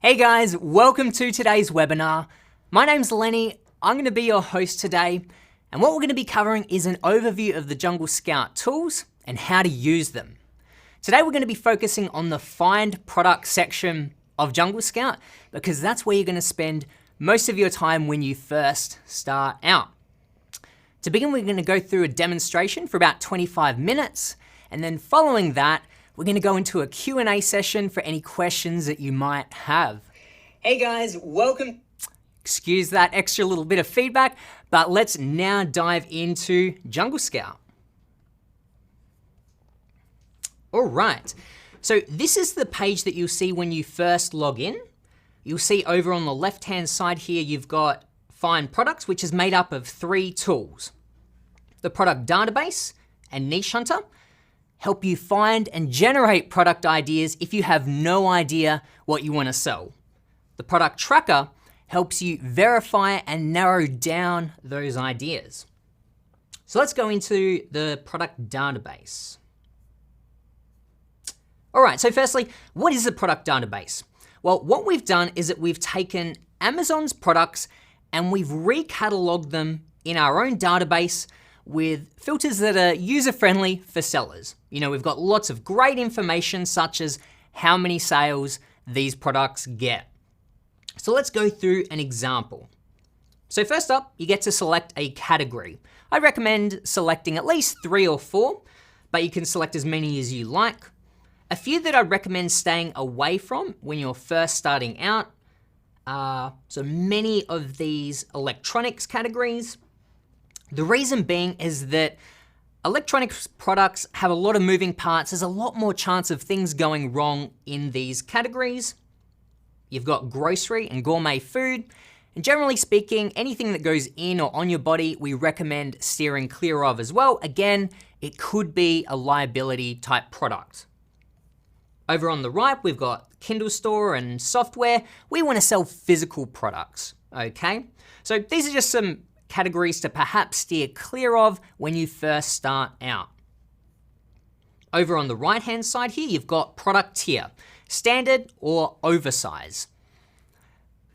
Hey guys, welcome to today's webinar. My name's Lenny, I'm gonna be your host today, and what we're gonna be covering is an overview of the Jungle Scout tools and how to use them. Today we're gonna be focusing on the Find Product section of Jungle Scout because that's where you're gonna spend most of your time when you first start out. To begin, we're gonna go through a demonstration for about 25 minutes, and then following that, we're gonna go into a Q&A session for any questions that you might have. Hey guys, welcome. Excuse that extra little bit of feedback, but let's now dive into Jungle Scout. All right, so this is the page that you'll see when you first log in. You'll see over on the left-hand side here, you've got Find Products, which is made up of 3 tools. The Product Database and Niche Hunter help you find and generate product ideas if you have no idea what you want to sell. The Product Tracker helps you verify and narrow down those ideas. So let's go into the Product Database. All right, so firstly, what is a Product Database? Well, what we've done is that we've taken Amazon's products and we've recatalogued them in our own database with filters that are user-friendly for sellers. You know, we've got lots of great information such as how many sales these products get. So let's go through an example. So first up, you get to select a category. I recommend selecting at least 3 or 4, but you can select as many as you like. A few that I recommend staying away from when you're first starting out are so many of these electronics categories. The reason being is that electronics products have a lot of moving parts. There's a lot more chance of things going wrong in these categories. You've got grocery and gourmet food. And generally speaking, anything that goes in or on your body, we recommend steering clear of as well. Again, it could be a liability type product. Over on the right, we've got Kindle store and software. We want to sell physical products, okay? So these are just some categories to perhaps steer clear of when you first start out. Over on the right-hand side here, you've got product tier, standard or oversize.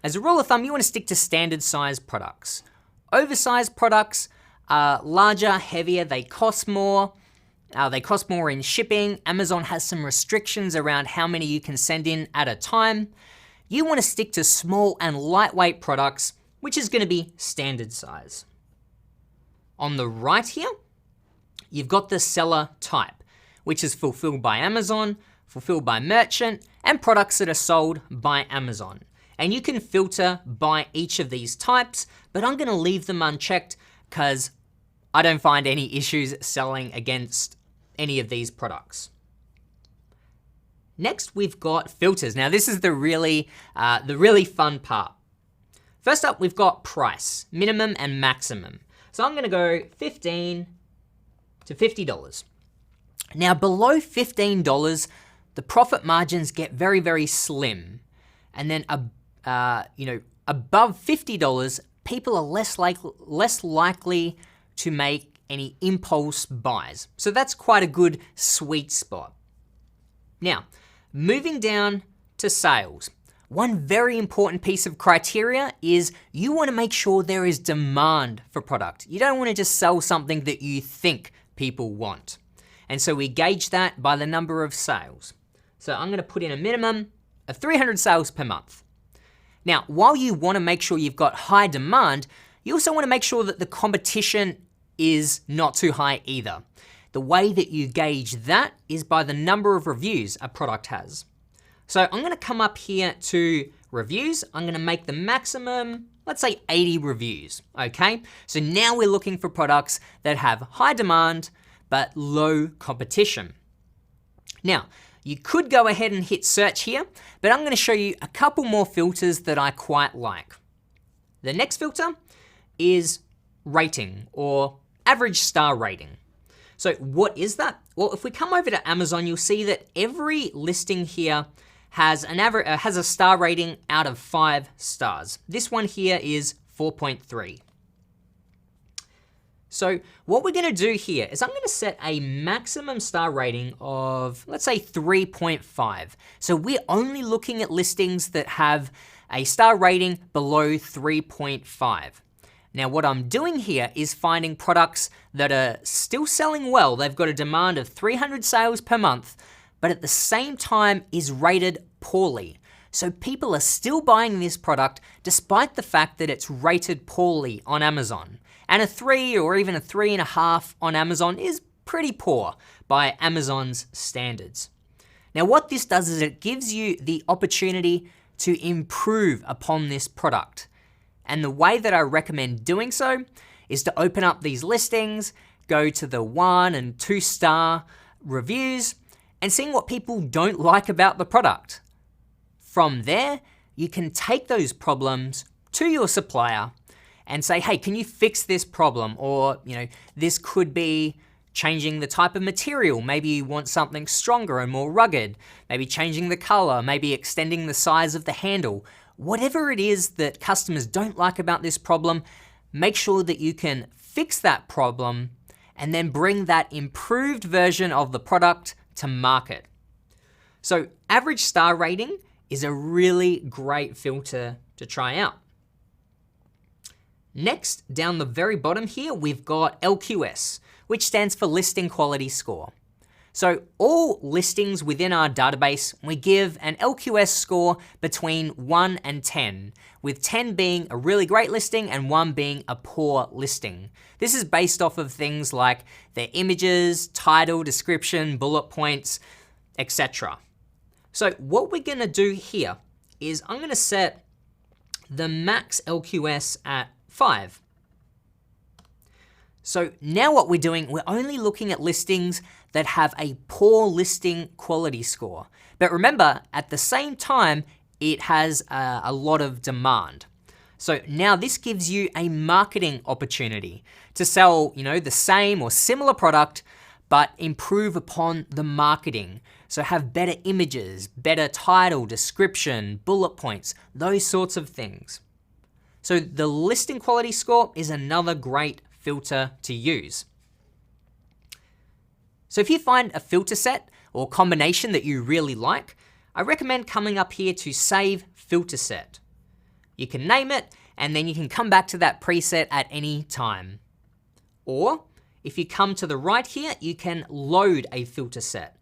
As a rule of thumb, you want to stick to standard size products. Oversized products are larger, heavier, they cost more. They cost more in shipping. Amazon has some restrictions around how many you can send in at a time. You want to stick to small and lightweight products, which is going to be standard size. On the right here, you've got the seller type, which is fulfilled by Amazon, fulfilled by merchant, and products that are sold by Amazon. And you can filter by each of these types, but I'm going to leave them unchecked because I don't find any issues selling against any of these products. Next, we've got filters. Now, this is the really fun part. First up, we've got price, minimum and maximum. So I'm gonna go $15 to $50. Now below $15, the profit margins get very, very slim. And then above $50, people are less likely to make any impulse buys. So that's quite a good sweet spot. Now, moving down to sales. One very important piece of criteria is you want to make sure there is demand for product. You don't want to just sell something that you think people want. And so we gauge that by the number of sales. So I'm going to put in a minimum of 300 sales per month. Now, while you want to make sure you've got high demand, you also want to make sure that the competition is not too high either. The way that you gauge that is by the number of reviews a product has. So I'm gonna come up here to reviews. I'm gonna make the maximum, let's say 80 reviews, okay? So now we're looking for products that have high demand, but low competition. Now, you could go ahead and hit search here, but I'm gonna show you a couple more filters that I quite like. The next filter is rating or average star rating. So what is that? Well, if we come over to Amazon, you'll see that every listing here has a star rating out of 5 stars. This one here is 4.3. So what we're gonna do here is I'm gonna set a maximum star rating of, let's say 3.5. So we're only looking at listings that have a star rating below 3.5. Now what I'm doing here is finding products that are still selling well. They've got a demand of 300 sales per month, but at the same time is rated poorly. So people are still buying this product despite the fact that it's rated poorly on Amazon. And a 3 or even a 3.5 on Amazon is pretty poor by Amazon's standards. Now what this does is it gives you the opportunity to improve upon this product. And the way that I recommend doing so is to open up these listings, go to the 1 and 2 star reviews, and seeing what people don't like about the product. From there, you can take those problems to your supplier and say, hey, can you fix this problem? Or, this could be changing the type of material. Maybe you want something stronger and more rugged. Maybe changing the color, maybe extending the size of the handle. Whatever it is that customers don't like about this problem, make sure that you can fix that problem and then bring that improved version of the product to market. So average star rating is a really great filter to try out. Next, down the very bottom here, we've got LQS, which stands for Listing Quality Score. So all listings within our database, we give an LQS score between 1 and 10, with 10 being a really great listing and 1 being a poor listing. This is based off of things like their images, title, description, bullet points, etc. So what we're gonna do here is I'm gonna set the max LQS at 5. So now what we're doing, we're only looking at listings that have a poor listing quality score. But remember, at the same time, it has a lot of demand. So now this gives you a marketing opportunity to sell, the same or similar product, but improve upon the marketing. So have better images, better title, description, bullet points, those sorts of things. So the listing quality score is another great filter to use. So if you find a filter set or combination that you really like, I recommend coming up here to Save Filter Set. You can name it, and then you can come back to that preset at any time. Or if you come to the right here, you can load a filter set.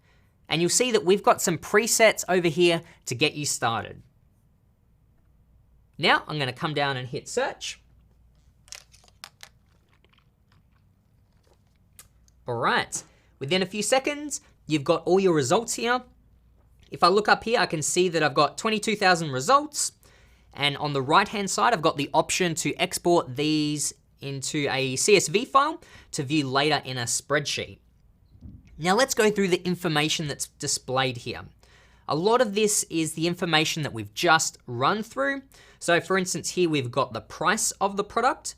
And you'll see that we've got some presets over here to get you started. Now I'm gonna come down and hit search. All right, within a few seconds, you've got all your results here. If I look up here, I can see that I've got 22,000 results. And on the right-hand side, I've got the option to export these into a CSV file to view later in a spreadsheet. Now let's go through the information that's displayed here. A lot of this is the information that we've just run through. So for instance, here we've got the price of the product.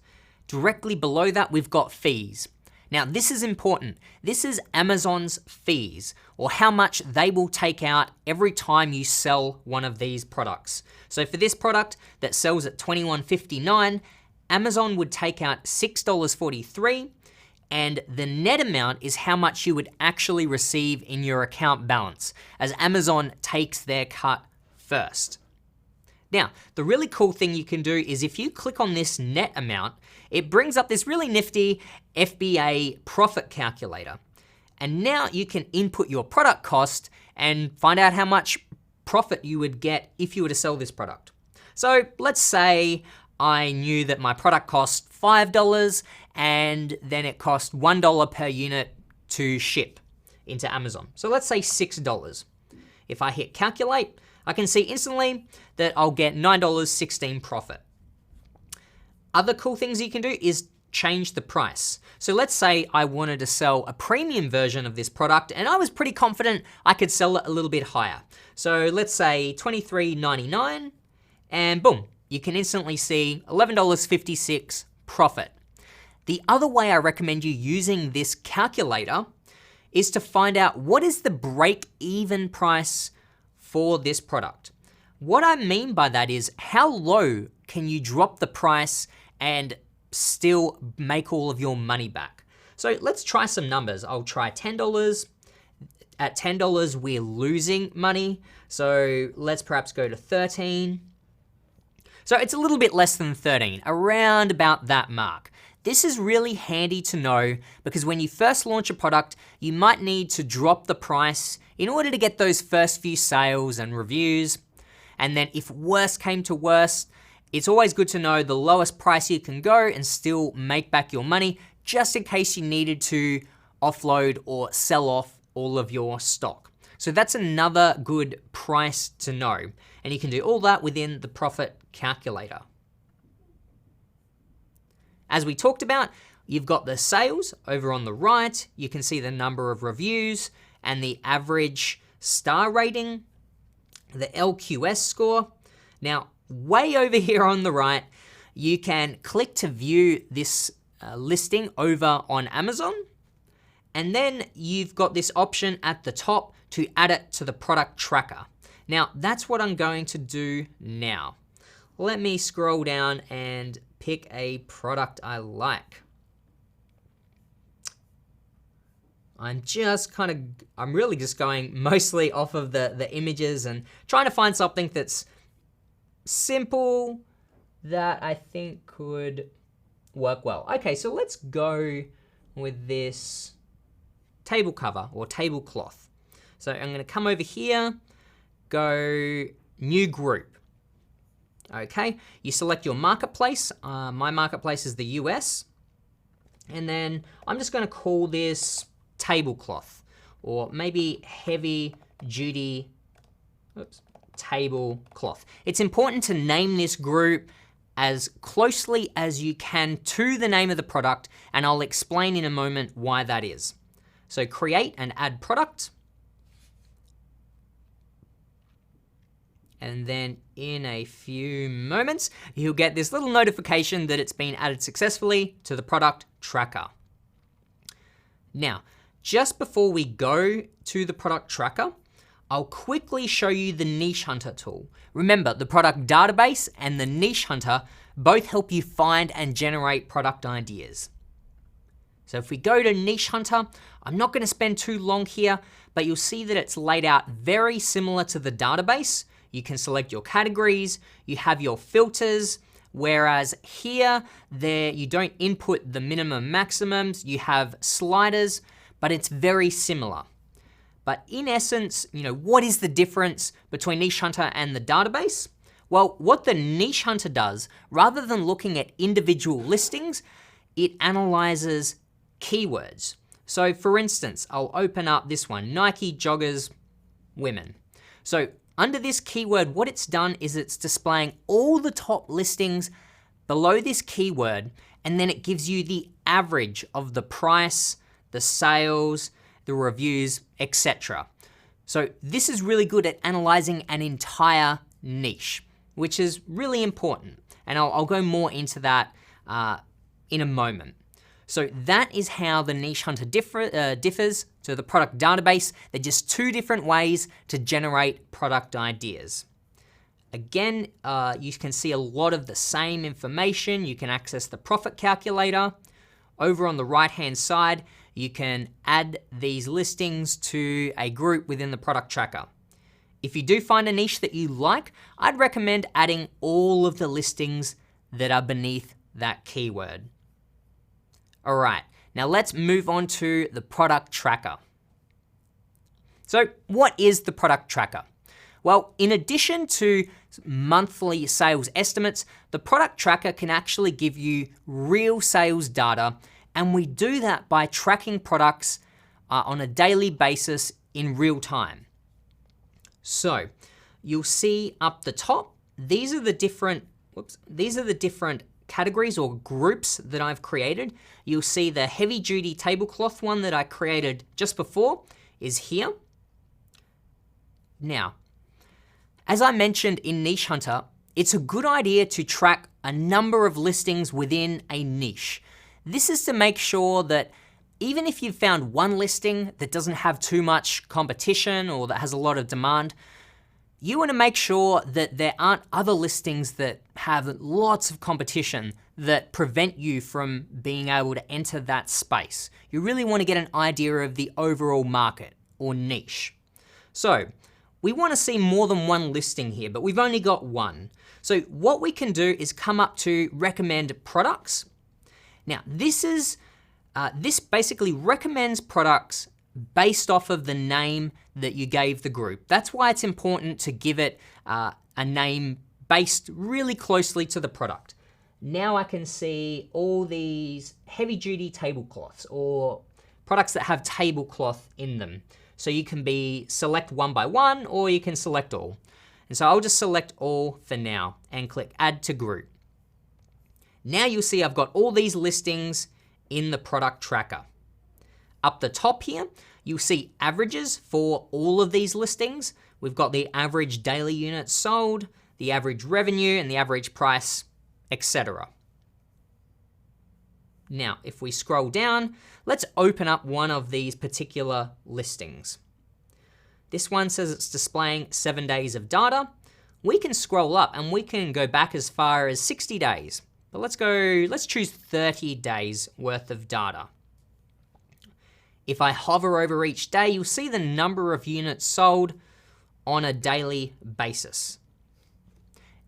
Directly below that, we've got fees. Now this is important. This is Amazon's fees, or how much they will take out every time you sell one of these products. So for this product that sells at $21.59, Amazon would take out $6.43, and the net amount is how much you would actually receive in your account balance, as Amazon takes their cut first. Now, the really cool thing you can do is if you click on this net amount, it brings up this really nifty FBA profit calculator. And now you can input your product cost and find out how much profit you would get if you were to sell this product. So let's say I knew that my product cost $5 and then it cost $1 per unit to ship into Amazon. So let's say $6. If I hit calculate, I can see instantly that I'll get $9.16 profit. Other cool things you can do is change the price. So let's say I wanted to sell a premium version of this product and I was pretty confident I could sell it a little bit higher. So let's say $23.99 and boom, you can instantly see $11.56 profit. The other way I recommend you using this calculator is to find out what is the break-even price for this product. What I mean by that is how low can you drop the price and still make all of your money back. So let's try some numbers. I'll try $10. At $10, we're losing money. So let's perhaps go to 13. So it's a little bit less than 13, around about that mark. This is really handy to know because when you first launch a product, you might need to drop the price in order to get those first few sales and reviews. And then if worst came to worst, it's always good to know the lowest price you can go and still make back your money, just in case you needed to offload or sell off all of your stock. So that's another good price to know. And you can do all that within the profit calculator. As we talked about, you've got the sales over on the right. You can see the number of reviews and the average star rating, the LQS score. Now, way over here on the right, you can click to view this listing over on Amazon. And then you've got this option at the top to add it to the product tracker. Now, that's what I'm going to do now. Let me scroll down and pick a product I like. I'm really just going mostly off of the images and trying to find something that's simple that I think could work well. Okay, so let's go with this table cover or tablecloth. So I'm gonna come over here, go new group. Okay, you select your marketplace. My marketplace is the US. And then I'm just gonna call this tablecloth or maybe heavy duty tablecloth. It's important to name this group as closely as you can to the name of the product, and I'll explain in a moment why that is. So create and add product. And then in a few moments, you'll get this little notification that it's been added successfully to the product tracker. Now, just before we go to the product tracker, I'll quickly show you the Niche Hunter tool. Remember, the product database and the Niche Hunter both help you find and generate product ideas. So if we go to Niche Hunter, I'm not going to spend too long here, but you'll see that it's laid out very similar to the database. You can select your categories, you have your filters, whereas here, you don't input the minimum maximums, you have sliders, but it's very similar. But in essence, what is the difference between Niche Hunter and the database? Well, what the Niche Hunter does, rather than looking at individual listings, it analyzes keywords. So for instance, I'll open up this one, Nike joggers women. So under this keyword, what it's done is it's displaying all the top listings below this keyword, and then it gives you the average of the price, the sales, the reviews, etc. So this is really good at analyzing an entire niche, which is really important. And I'll go more into that in a moment. So that is how the Niche Hunter differs to the product database. They're just two different ways to generate product ideas. Again, you can see a lot of the same information. You can access the profit calculator. Over on the right-hand side, you can add these listings to a group within the product tracker. If you do find a niche that you like, I'd recommend adding all of the listings that are beneath that keyword. All right, now let's move on to the product tracker. So what is the product tracker? Well, in addition to monthly sales estimates, the product tracker can actually give you real sales data, and we do that by tracking products on a daily basis in real time. So you'll see up the top, these are the different categories or groups that I've created. You'll see the heavy duty tablecloth one that I created just before is here. Now, as I mentioned in Niche Hunter, it's a good idea to track a number of listings within a niche. This is to make sure that even if you've found one listing that doesn't have too much competition or that has a lot of demand, you want to make sure that there aren't other listings that have lots of competition that prevent you from being able to enter that space. You really want to get an idea of the overall market or niche. So we want to see more than one listing here, but we've only got one. So what we can do is come up to recommend products. Now this basically recommends products based off of the name that you gave the group. That's why it's important to give it a name based really closely to the product. Now I can see all these heavy duty tablecloths or products that have tablecloth in them. So you can select one by one or you can select all. And so I'll just select all for now and click add to group. Now you'll see I've got all these listings in the product tracker. Up the top here, you'll see averages for all of these listings. We've got the average daily units sold, the average revenue, and the average price, etc. Now, if we scroll down, let's open up one of these particular listings. This one says it's displaying 7 days of data. We can scroll up and we can go back as far as 60 days. But let's choose 30 days worth of data. If I hover over each day, you'll see the number of units sold on a daily basis.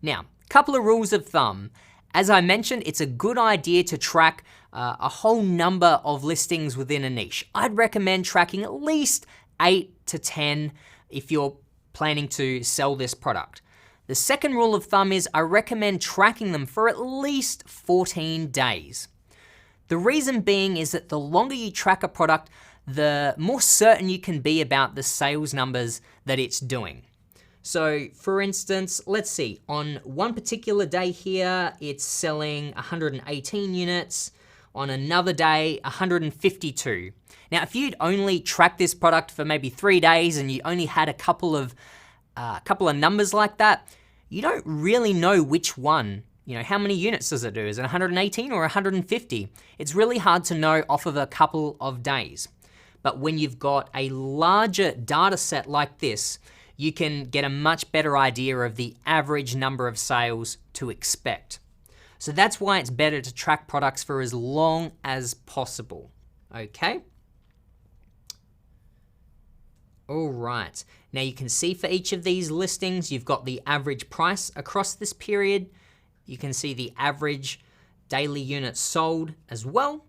Now, a couple of rules of thumb. As I mentioned, it's a good idea to track a whole number of listings within a niche. I'd recommend tracking at least 8 to 10 if you're planning to sell this product. The second rule of thumb is I recommend tracking them for at least 14 days. The reason being is that the longer you track a product, the more certain you can be about the sales numbers that it's doing. So for instance, let's see, on one particular day here, it's selling 118 units. On another day, 152. Now, if you'd only tracked this product for maybe 3 days and you only had a couple of numbers like that, you don't really know which one. How many units does it do? Is it 118 or 150? It's really hard to know off of a couple of days. But when you've got a larger data set like this, you can get a much better idea of the average number of sales to expect. So that's why it's better to track products for as long as possible, okay? All right, now you can see for each of these listings, you've got the average price across this period. You can see the average daily units sold as well.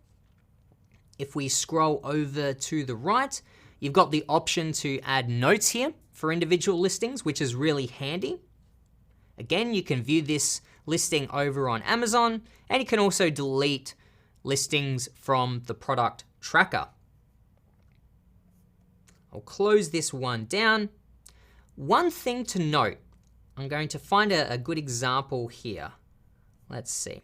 If we scroll over to the right, you've got the option to add notes here for individual listings, which is really handy. Again, you can view this listing over on Amazon, and you can also delete listings from the product tracker. I'll close this one down. One thing to note, I'm going to find a good example here. Let's see.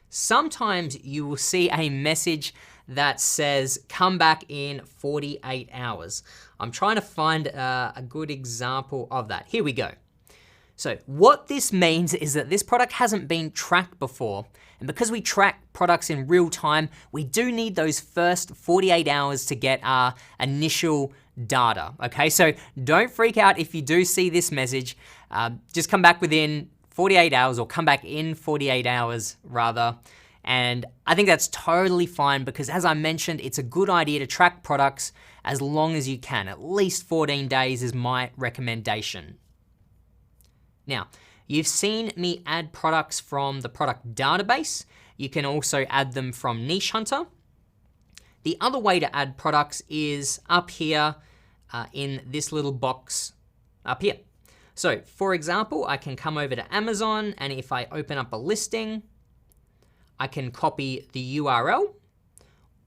Sometimes you will see a message that says, come back in 48 hours. I'm trying to find a good example of that. Here we go. So what this means is that this product hasn't been tracked before. And because we track products in real time, we do need those first 48 hours to get our initial data, okay? So don't freak out if you do see this message. Just come back within 48 hours or come back in 48 hours rather. And I think that's totally fine because as I mentioned, it's a good idea to track products as long as you can. At least 14 days is my recommendation. Now, you've seen me add products from the product database. You can also add them from Niche Hunter. The other way to add products is up here in this little box up here. So for example, I can come over to Amazon, and if I open up a listing, I can copy the URL,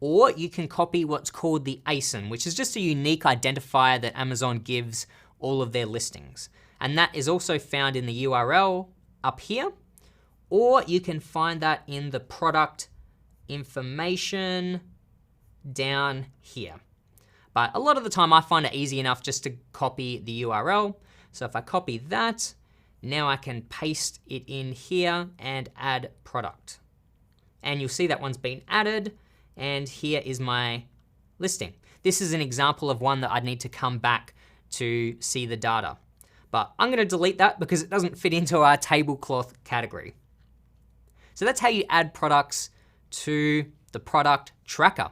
or you can copy what's called the ASIN, which is just a unique identifier that Amazon gives all of their listings. And that is also found in the URL up here, or you can find that in the product information down here. But a lot of the time I find it easy enough just to copy the URL. So if I copy that, now I can paste it in here and add product. And you'll see that one's been added, and here is my listing. This is an example of one that I'd need to come back to see the data. but I'm going to delete that because it doesn't fit into our tablecloth category. So that's how you add products to the product tracker.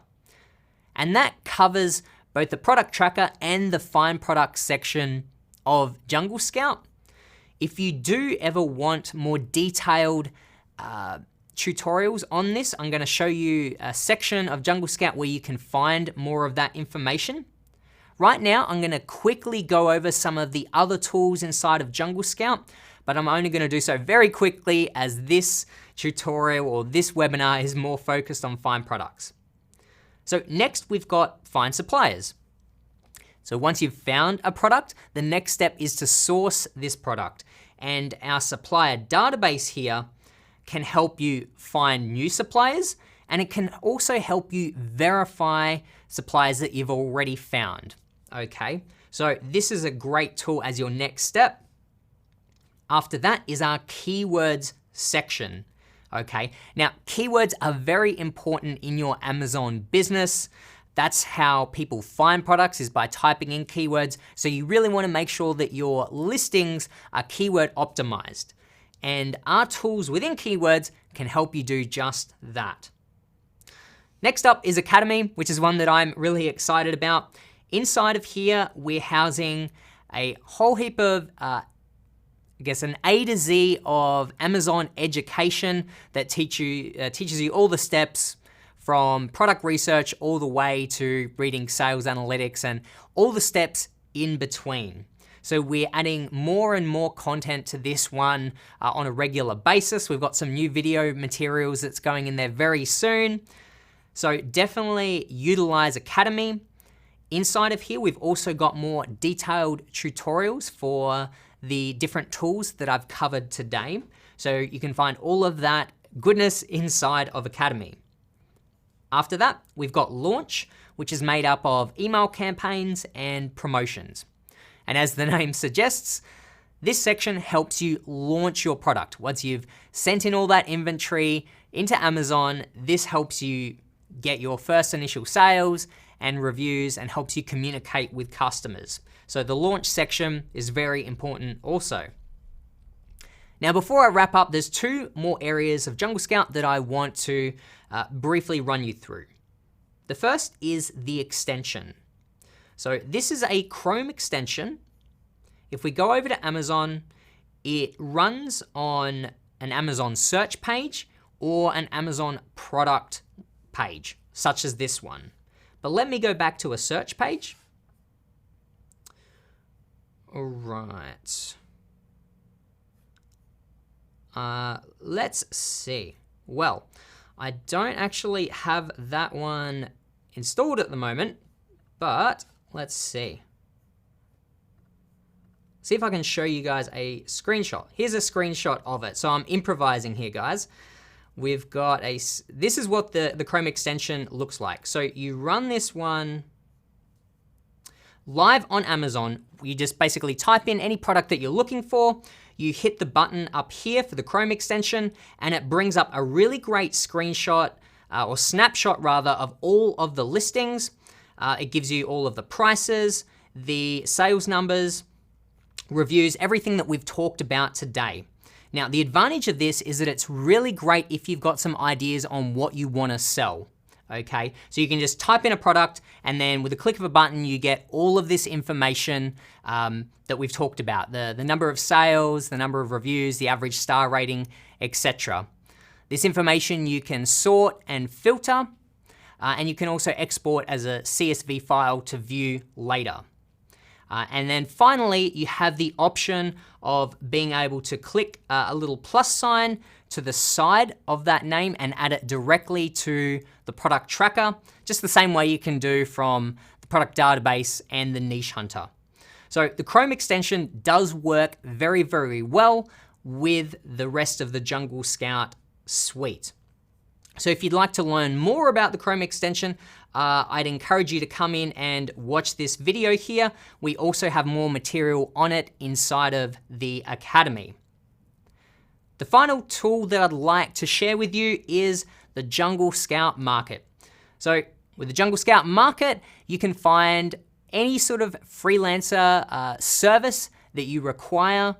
And that covers both the product tracker and the find products section of Jungle Scout. If you do ever want more detailed tutorials on this, I'm going to show you a section of Jungle Scout where you can find more of that information. Right now, I'm going to quickly go over some of the other tools inside of Jungle Scout, but I'm only going to do so very quickly as this tutorial or this webinar is more focused on find products. So next we've got find suppliers. So once you've found a product, the next step is to source this product. And our supplier database here can help you find new suppliers, and it can also help you verify suppliers that you've already found. Okay, so this is a great tool as your next step. After that is our keywords section. Okay, now keywords are very important in your Amazon business. That's how people find products, is by typing in keywords. So you really want to make sure that your listings are keyword optimized. And our tools within keywords can help you do just that. Next up is Academy, which is one that I'm really excited about. Inside of here, we're housing a whole heap of an A to Z of Amazon education that teaches you all the steps from product research all the way to reading sales analytics and all the steps in between. So we're adding more and more content to this one on a regular basis. We've got some new video materials that's going in there very soon. So definitely utilize Academy. Inside of here, we've also got more detailed tutorials for the different tools that I've covered today. So you can find all of that goodness inside of Academy. After that, we've got Launch, which is made up of email campaigns and promotions. And as the name suggests, this section helps you launch your product. Once you've sent in all that inventory into Amazon, this helps you get your first initial sales and reviews and helps you communicate with customers. So the launch section is very important also. Now, before I wrap up, there's two more areas of Jungle Scout that I want to briefly run you through. The first is the extension. So this is a Chrome extension. If we go over to Amazon, it runs on an Amazon search page or an Amazon product page, such as this one. But let me go back to a search page. All right. Let's see. Well, I don't actually have that one installed at the moment, but let's see. See if I can show you guys a screenshot. Here's a screenshot of it. So I'm improvising here, guys. We've got this is what the Chrome extension looks like. So you run this one live on Amazon. You just basically type in any product that you're looking for. You hit the button up here for the Chrome extension, and it brings up a really great screenshot or snapshot rather of all of the listings. It gives you all of the prices, the sales numbers, reviews, everything that we've talked about today. Now, the advantage of this is that it's really great if you've got some ideas on what you want to sell. Okay, so you can just type in a product, and then with a click of a button, you get all of this information that we've talked about, the number of sales, the number of reviews, the average star rating, etc. This information you can sort and filter, and you can also export as a CSV file to view later. And then finally, you have the option of being able to click a little plus sign to the side of that name and add it directly to the product tracker, just the same way you can do from the product database and the niche hunter. So the Chrome extension does work very, very well with the rest of the Jungle Scout suite. So if you'd like to learn more about the Chrome extension, I'd encourage you to come in and watch this video here. We also have more material on it inside of the Academy. The final tool that I'd like to share with you is the Jungle Scout Market. So with the Jungle Scout Market, you can find any sort of freelancer service that you require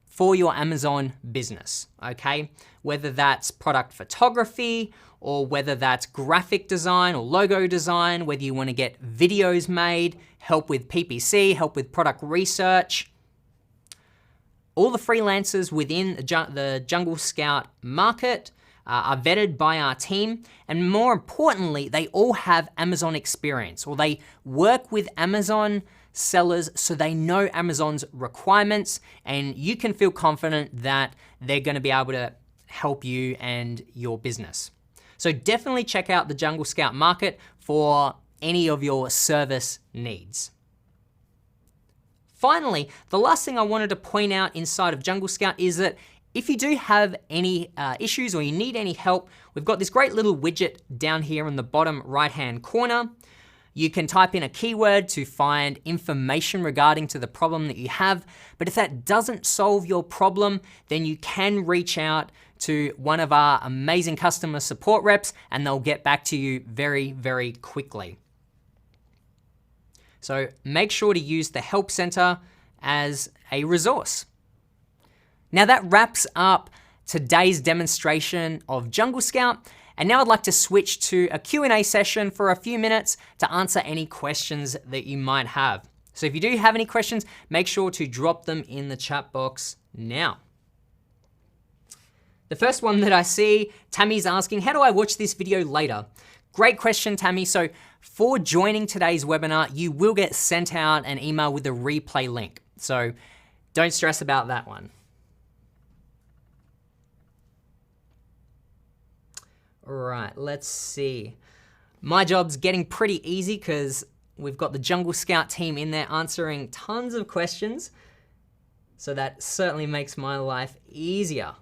for your Amazon business, okay? Whether that's product photography or whether that's graphic design or logo design, whether you want to get videos made, help with PPC, help with product research. All the freelancers within the Jungle Scout market are vetted by our team, and more importantly, they all have Amazon experience, or they work with Amazon sellers so they know Amazon's requirements, and you can feel confident that they're going to be able to help you and your business. So definitely check out the Jungle Scout market for any of your service needs. Finally, the last thing I wanted to point out inside of Jungle Scout is that if you do have any issues or you need any help, we've got this great little widget down here in the bottom right-hand corner. You can type in a keyword to find information regarding to the problem that you have. But if that doesn't solve your problem, then you can reach out to one of our amazing customer support reps and they'll get back to you very, very quickly. So make sure to use the Help Center as a resource. Now that wraps up today's demonstration of Jungle Scout. And now I'd like to switch to a Q&A session for a few minutes to answer any questions that you might have. So if you do have any questions, make sure to drop them in the chat box now. The first one that I see, Tammy's asking, how do I watch this video later? Great question, Tammy. So for joining today's webinar, you will get sent out an email with a replay link. So don't stress about that one. All right, let's see. My job's getting pretty easy because we've got the Jungle Scout team in there answering tons of questions. So that certainly makes my life easier.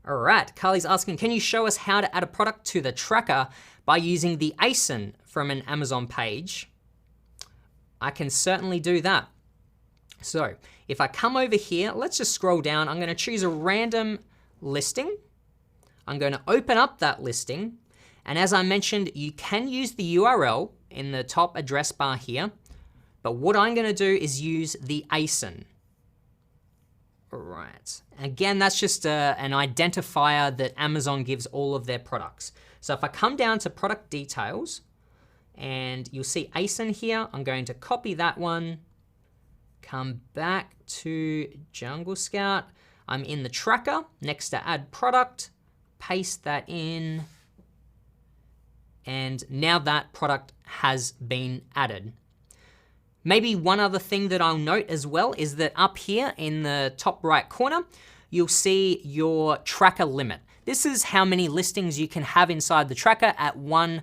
All right, Carly's asking, can you show us how to add a product to the tracker by using the ASIN from an Amazon page? I can certainly do that. So if I come over here, let's just scroll down. I'm going to choose a random listing. I'm going to open up that listing. And as I mentioned, you can use the URL in the top address bar here. But what I'm going to do is use the ASIN. All right. Again, that's just an identifier that Amazon gives all of their products. So if I come down to product details, and you'll see ASIN here, I'm going to copy that one, come back to Jungle Scout. I'm in the tracker next to add product, paste that in, and now that product has been added. Maybe one other thing that I'll note as well is that up here in the top right corner, you'll see your tracker limit. This is how many listings you can have inside the tracker at one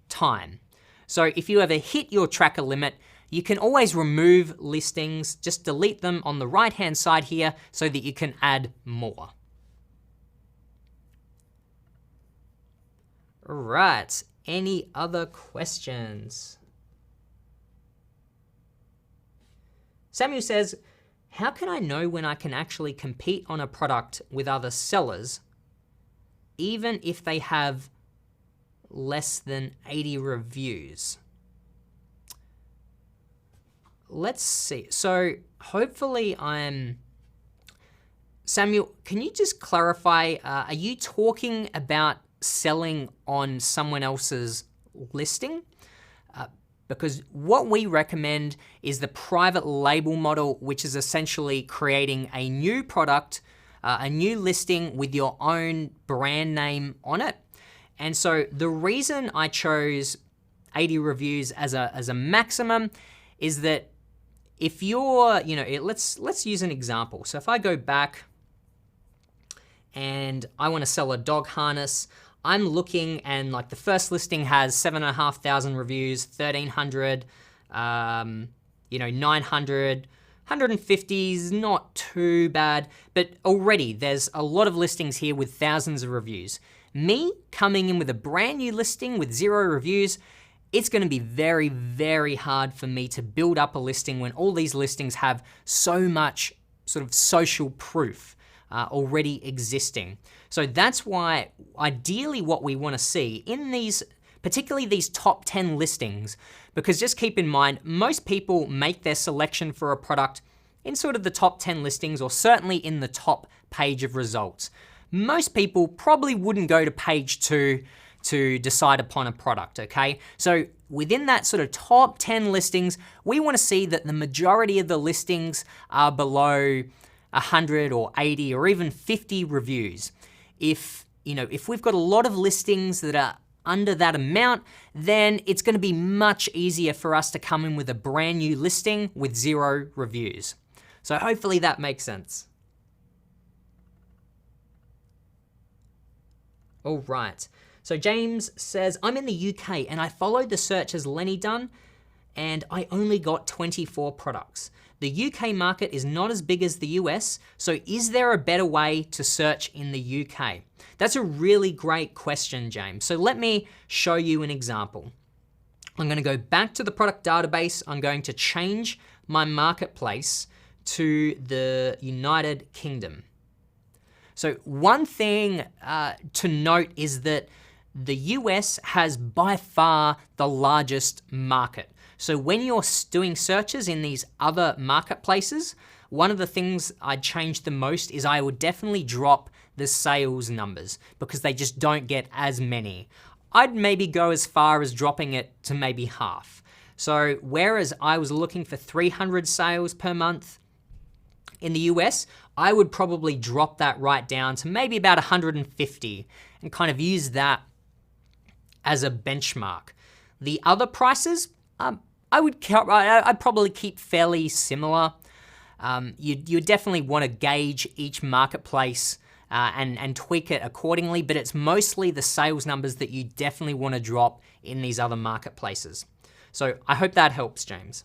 time. So if you ever hit your tracker limit, you can always remove listings, just delete them on the right-hand side here so that you can add more. All right, any other questions? Samuel says, how can I know when I can actually compete on a product with other sellers, even if they have less than 80 reviews? Let's see. So hopefully Samuel, can you just clarify, are you talking about selling on someone else's listing? Because what we recommend is the private label model, which is essentially creating a new product, a new listing with your own brand name on it. And so the reason I chose 80 reviews as a maximum is that if you're, let's use an example. So if I go back and I want to sell a dog harness, I'm looking and like the first listing has 7,500 reviews, 1,300, 900, 150 is not too bad, but already there's a lot of listings here with thousands of reviews. Me coming in with a brand new listing with 0 reviews, it's going to be very, very hard for me to build up a listing when all these listings have so much sort of social proof already existing. So that's why ideally what we want to see in these particularly these top 10 listings, because just keep in mind, most people make their selection for a product in sort of the top 10 listings, or certainly in the top page of results. Most people probably wouldn't go to page 2 to decide upon a product, okay? So within that sort of top 10 listings, we want to see that the majority of the listings are below 100 or 80 or even 50 reviews. If we've got a lot of listings that are under that amount, then it's going to be much easier for us to come in with a brand new listing with 0 reviews. So hopefully that makes sense. All right. So James says, I'm in the UK and I followed the search as Lenny done, and I only got 24 products. The UK market is not as big as the US, so is there a better way to search in the UK? That's a really great question, James. So let me show you an example. I'm going to go back to the product database. I'm going to change my marketplace to the United Kingdom. So one thing to note is that the US has by far the largest market. So when you're doing searches in these other marketplaces, one of the things I'd change the most is I would definitely drop the sales numbers because they just don't get as many. I'd maybe go as far as dropping it to maybe half. So whereas I was looking for 300 sales per month in the US, I would probably drop that right down to maybe about 150 and kind of use that as a benchmark. The other prices, I'd probably keep fairly similar. You definitely want to gauge each marketplace and tweak it accordingly, but it's mostly the sales numbers that you definitely want to drop in these other marketplaces. So I hope that helps, James.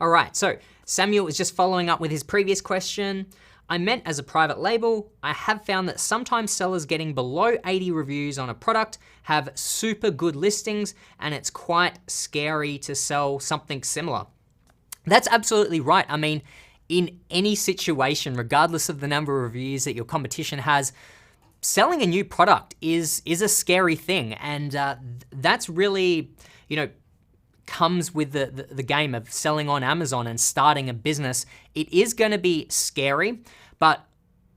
All right, so Samuel is just following up with his previous question. I meant as a private label, I have found that sometimes sellers getting below 80 reviews on a product have super good listings, and it's quite scary to sell something similar. That's absolutely right. I mean, in any situation, regardless of the number of reviews that your competition has, selling a new product is a scary thing, and that's really, comes with the game of selling on Amazon and starting a business. It is going to be scary, but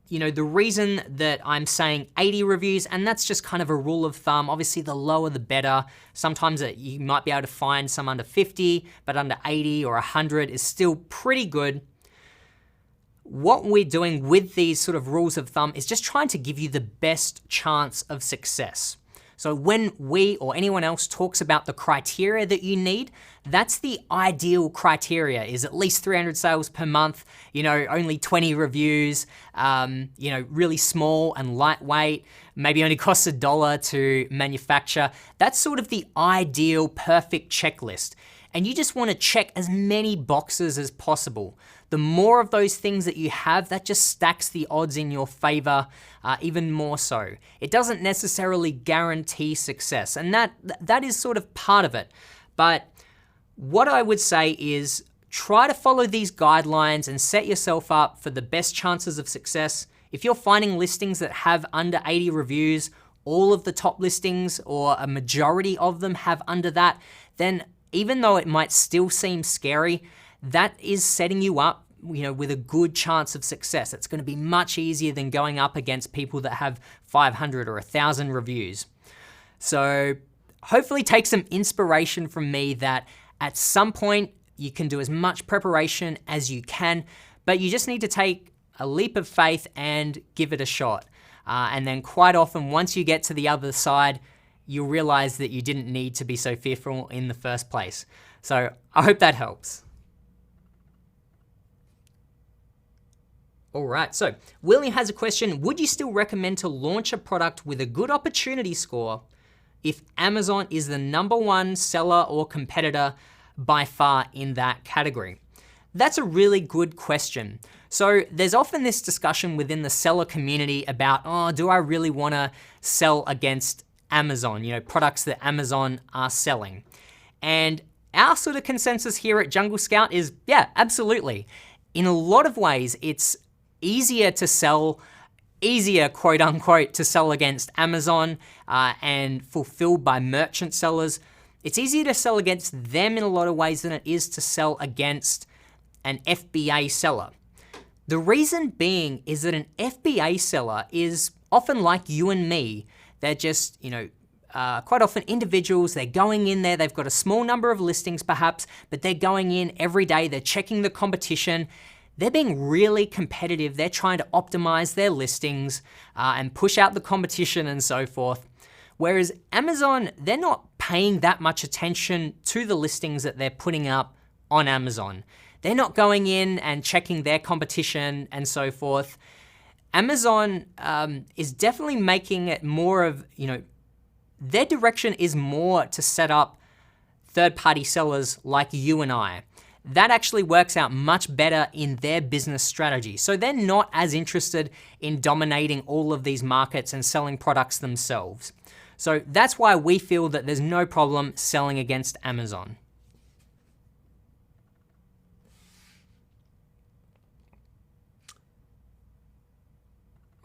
the reason that I'm saying 80 reviews, and that's just kind of a rule of thumb, obviously the lower the better. Sometimes you might be able to find some under 50, but under 80 or 100 is still pretty good. What we're doing with these sort of rules of thumb is just trying to give you the best chance of success. So when we or anyone else talks about the criteria that you need, that's the ideal criteria, is at least 300 sales per month, only 20 reviews, really small and lightweight, maybe only costs $1 to manufacture. That's sort of the ideal perfect checklist. And you just want to check as many boxes as possible. The more of those things that you have, that just stacks the odds in your favor even more so. It doesn't necessarily guarantee success, and that is sort of part of it. But what I would say is try to follow these guidelines and set yourself up for the best chances of success. If you're finding listings that have under 80 reviews, all of the top listings or a majority of them have under that, then even though it might still seem scary, that is setting you up, with a good chance of success. It's going to be much easier than going up against people that have 500 or 1,000 reviews. So hopefully take some inspiration from me that at some point you can do as much preparation as you can, but you just need to take a leap of faith and give it a shot. And then quite often, once you get to the other side, you'll realize that you didn't need to be so fearful in the first place. So I hope that helps. All right, so Willie has a question. Would you still recommend to launch a product with a good opportunity score if Amazon is the #1 seller or competitor by far in that category? That's a really good question. So there's often this discussion within the seller community about, do I really want to sell against Amazon, products that Amazon are selling? And our sort of consensus here at Jungle Scout is, yeah, absolutely. In a lot of ways, it's easier to sell, easier, quote unquote, to sell against Amazon and fulfilled by merchant sellers. It's easier to sell against them in a lot of ways than it is to sell against an FBA seller. The reason being is that an FBA seller is often like you and me. They're just, quite often individuals. They're going in there, they've got a small number of listings perhaps, but they're going in every day, they're checking the competition. They're being really competitive. They're trying to optimize their listings and push out the competition and so forth. Whereas Amazon, they're not paying that much attention to the listings that they're putting up on Amazon. They're not going in and checking their competition and so forth. Amazon is definitely making it more of, their direction is more to set up third-party sellers like you and I. That actually works out much better in their business strategy. So they're not as interested in dominating all of these markets and selling products themselves. So that's why we feel that there's no problem selling against Amazon.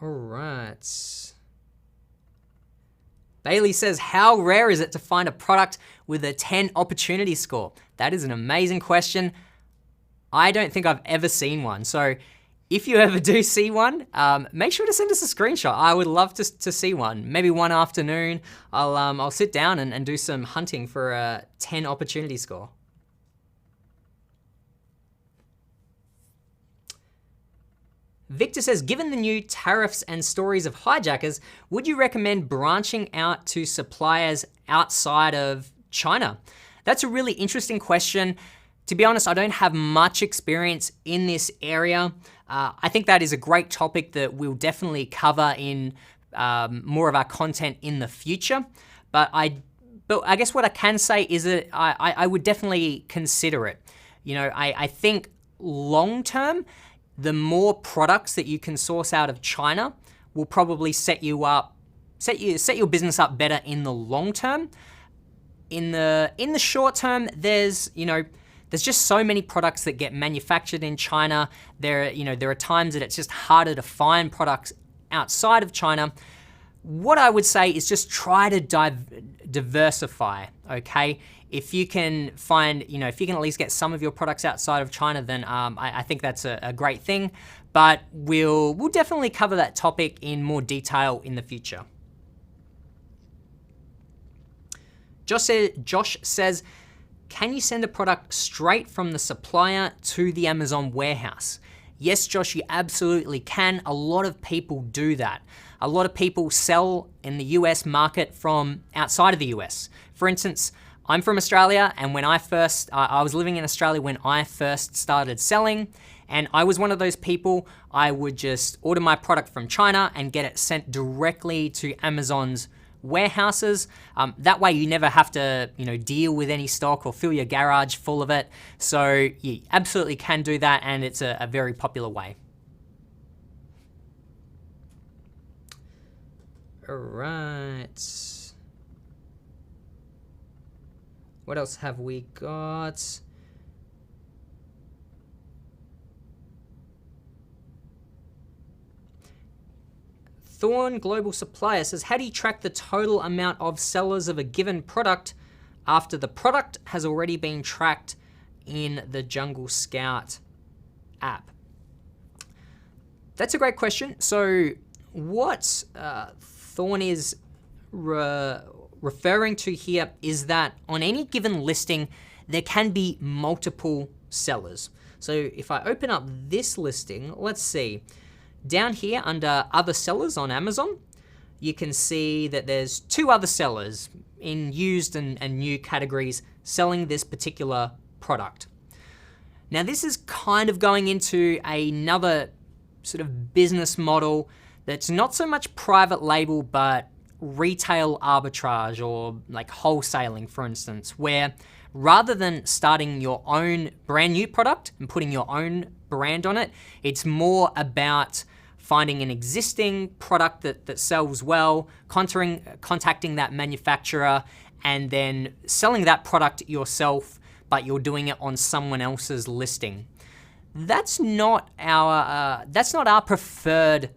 All right. Bailey says, how rare is it to find a product with a 10 opportunity score? That is an amazing question. I don't think I've ever seen one. So if you ever do see one, make sure to send us a screenshot. I would love to see one. Maybe one afternoon, I'll sit down and do some hunting for a 10 opportunity score. Victor says, given the new tariffs and stories of hijackers, would you recommend branching out to suppliers outside of China? That's a really interesting question. To be honest, I don't have much experience in this area. I think that is a great topic that we'll definitely cover in more of our content in the future. But I guess what I can say is that I would definitely consider it. I think long term, the more products that you can source out of China will probably set your business up better in the long term. In the short term, there's just so many products that get manufactured in China. There are times that it's just harder to find products outside of China. What I would say is just try to diversify, okay? If you can find, if you can at least get some of your products outside of China, then I think that's a great thing. But we'll definitely cover that topic in more detail in the future. Josh says, can you send a product straight from the supplier to the Amazon warehouse? Yes, Josh, you absolutely can. A lot of people do that. A lot of people sell in the US market from outside of the US. For instance, I'm from Australia, and when I was living in Australia when I first started selling, and I was one of those people. I would just order my product from China and get it sent directly to Amazon's warehouses. That way you never have to, deal with any stock or fill your garage full of it. So you absolutely can do that, and it's a very popular way. All right. What else have we got? Thorn Global Supplier says, how do you track the total amount of sellers of a given product after the product has already been tracked in the Jungle Scout app? That's a great question. So what Thorn is referring to here is that on any given listing, there can be multiple sellers. So if I open up this listing, let's see, down here under other sellers on Amazon, you can see that there's 2 other sellers in used and new categories selling this particular product. Now this is kind of going into another sort of business model that's not so much private label, but retail arbitrage, or like wholesaling, for instance, where rather than starting your own brand new product and putting your own brand on it, it's more about finding an existing product that sells well, contacting that manufacturer, and then selling that product yourself, but you're doing it on someone else's listing. that's not our preferred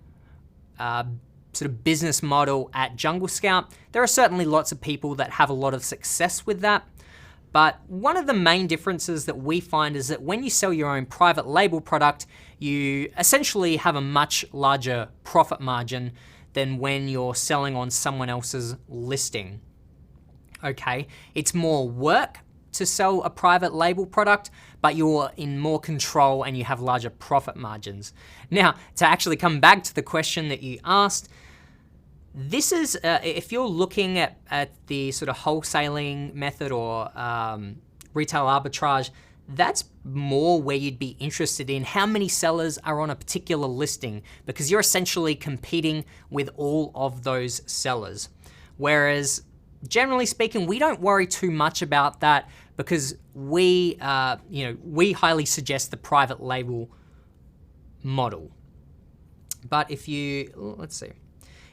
sort of business model at Jungle Scout. There are certainly lots of people that have a lot of success with that. But one of the main differences that we find is that when you sell your own private label product, you essentially have a much larger profit margin than when you're selling on someone else's listing. Okay, it's more work to sell a private label product, but you're in more control and you have larger profit margins. Now, to actually come back to the question that you asked, this is, if you're looking at the sort of wholesaling method or retail arbitrage, that's more where you'd be interested in how many sellers are on a particular listing, because you're essentially competing with all of those sellers. Whereas, generally speaking, we don't worry too much about that because we highly suggest the private label model. But if you, let's see.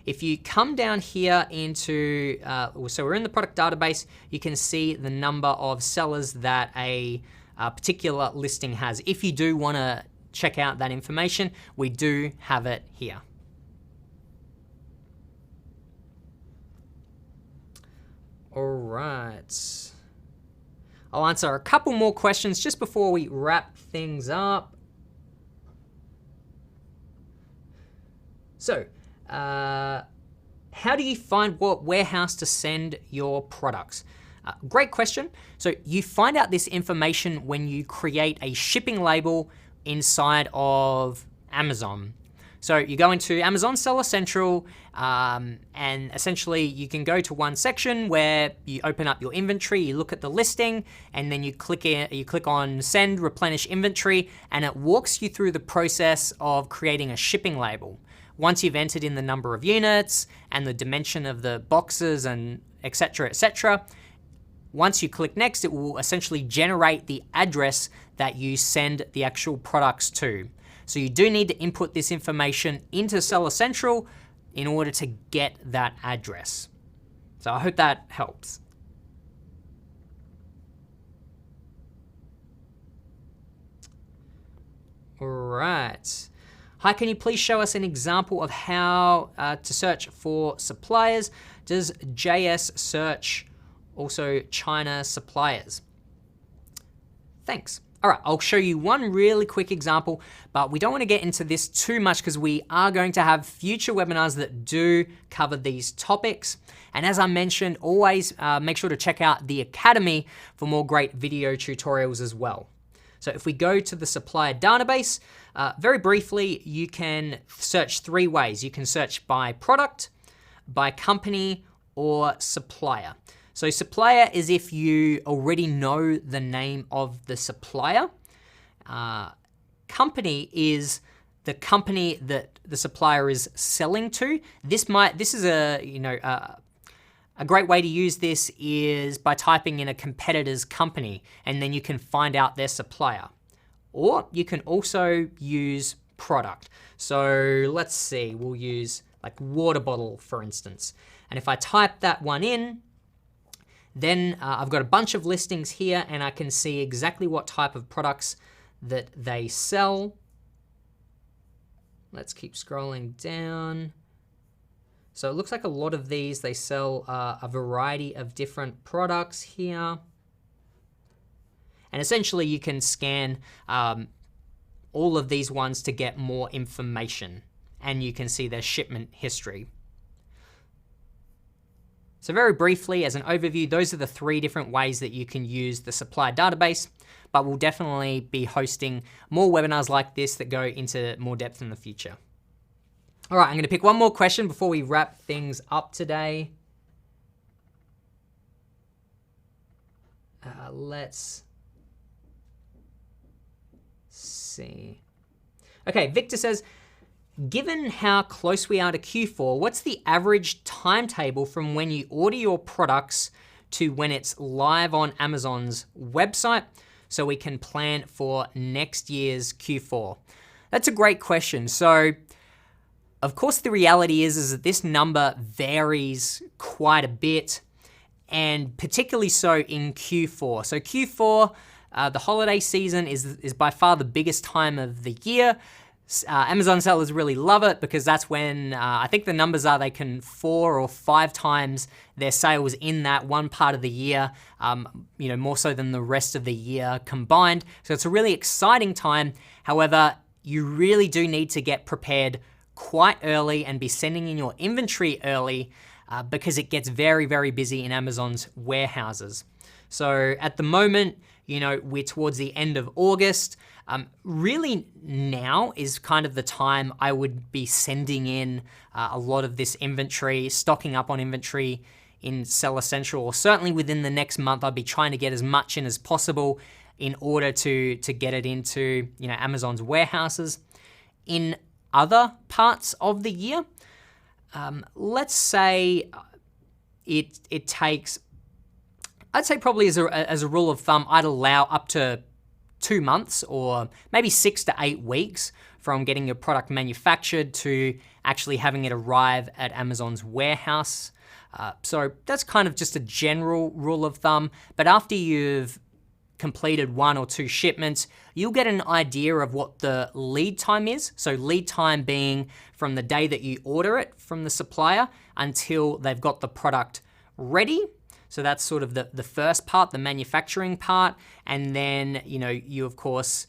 If you come down here into, so we're in the product database, you can see the number of sellers that a particular listing has. If you do want to check out that information, we do have it here. All right. I'll answer a couple more questions just before we wrap things up. So, how do you find what warehouse to send your products? Great question. So you find out this information when you create a shipping label inside of Amazon. So you go into Amazon Seller Central, and essentially you can go to one section where you open up your inventory, you look at the listing, and then you click on Send Replenish Inventory, and it walks you through the process of creating a shipping label. Once you've entered in the number of units and the dimension of the boxes and et cetera, once you click next, it will essentially generate the address that you send the actual products to. So you do need to input this information into Seller Central in order to get that address. So I hope that helps. All right. Hi, can you please show us an example of how to search for suppliers? Does JS search also China suppliers? Thanks. All right, I'll show you one really quick example, but we don't want to get into this too much because we are going to have future webinars that do cover these topics. And as I mentioned, always make sure to check out the Academy for more great video tutorials as well. So if we go to the supplier database, very briefly, you can search three ways. You can search by product, by company, or supplier. So supplier is if you already know the name of the supplier. Company is the company that the supplier is selling to. This is a great way to use this is by typing in a competitor's company, and then you can find out their supplier. Or you can also use product. So let's see, we'll use like water bottle, for instance. And if I type that one in, then I've got a bunch of listings here and I can see exactly what type of products that they sell. Let's keep scrolling down. So it looks like a lot of these, they sell a variety of different products here. And essentially you can scan all of these ones to get more information, and you can see their shipment history. So very briefly, as an overview, those are the three different ways that you can use the supplier database, but we'll definitely be hosting more webinars like this that go into more depth in the future. All right, I'm gonna pick one more question before we wrap things up today. Let's see. Okay, Victor says, given how close we are to Q4, what's the average timetable from when you order your products to when it's live on Amazon's website so we can plan for next year's Q4? That's a great question. So, of course, the reality is that this number varies quite a bit. and particularly so in Q4. So Q4, the holiday season is by far the biggest time of the year. Amazon sellers really love it because that's when I think the numbers are they can 4 or 5 times their sales in that one part of the year, more so than the rest of the year combined. So it's a really exciting time. However, you really do need to get prepared quite early and be sending in your inventory early because it gets very, very busy in Amazon's warehouses. So at the moment, we're towards the end of August. Really now is kind of the time I would be sending in a lot of this inventory, stocking up on inventory in Seller Central, or certainly within the next month, I'd be trying to get as much in as possible in order to get it into Amazon's warehouses. In other parts of the year, let's say it takes, I'd say probably as a rule of thumb, I'd allow up to 2 months or maybe 6 to 8 weeks from getting your product manufactured to actually having it arrive at Amazon's warehouse. So that's kind of just a general rule of thumb. But after you've completed 1 or 2 shipments, you'll get an idea of what the lead time is. So lead time being from the day that you order it from the supplier until they've got the product ready. So that's sort of the first part, the manufacturing part. And then, you of course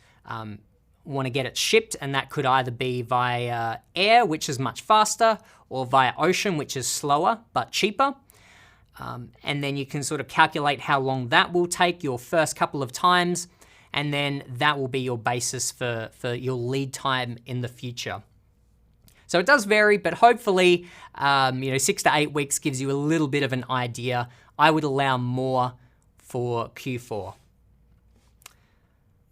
want to get it shipped, and that could either be via air, which is much faster, or via ocean, which is slower but cheaper. And then you can sort of calculate how long that will take your first couple of times, and then that will be your basis for your lead time in the future. So it does vary, but hopefully, 6 to 8 weeks gives you a little bit of an idea. I would allow more for Q4.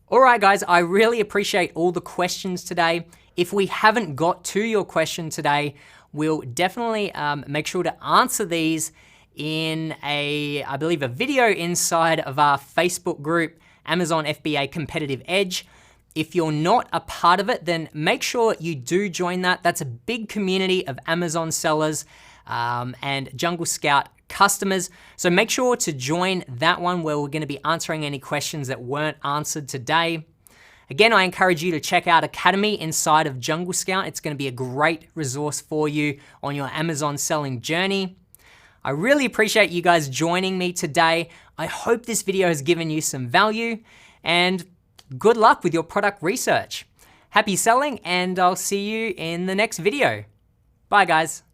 All right, guys, I really appreciate all the questions today. If we haven't got to your question today, we'll definitely make sure to answer these in I believe a video inside of our Facebook group, Amazon FBA Competitive Edge. If you're not a part of it, then make sure you do join that. That's a big community of Amazon sellers and Jungle Scout customers. So make sure to join that one where we're going to be answering any questions that weren't answered today. Again, I encourage you to check out Academy inside of Jungle Scout. It's going to be a great resource for you on your Amazon selling journey. I really appreciate you guys joining me today. I hope this video has given you some value, and good luck with your product research. Happy selling, and I'll see you in the next video. Bye, guys.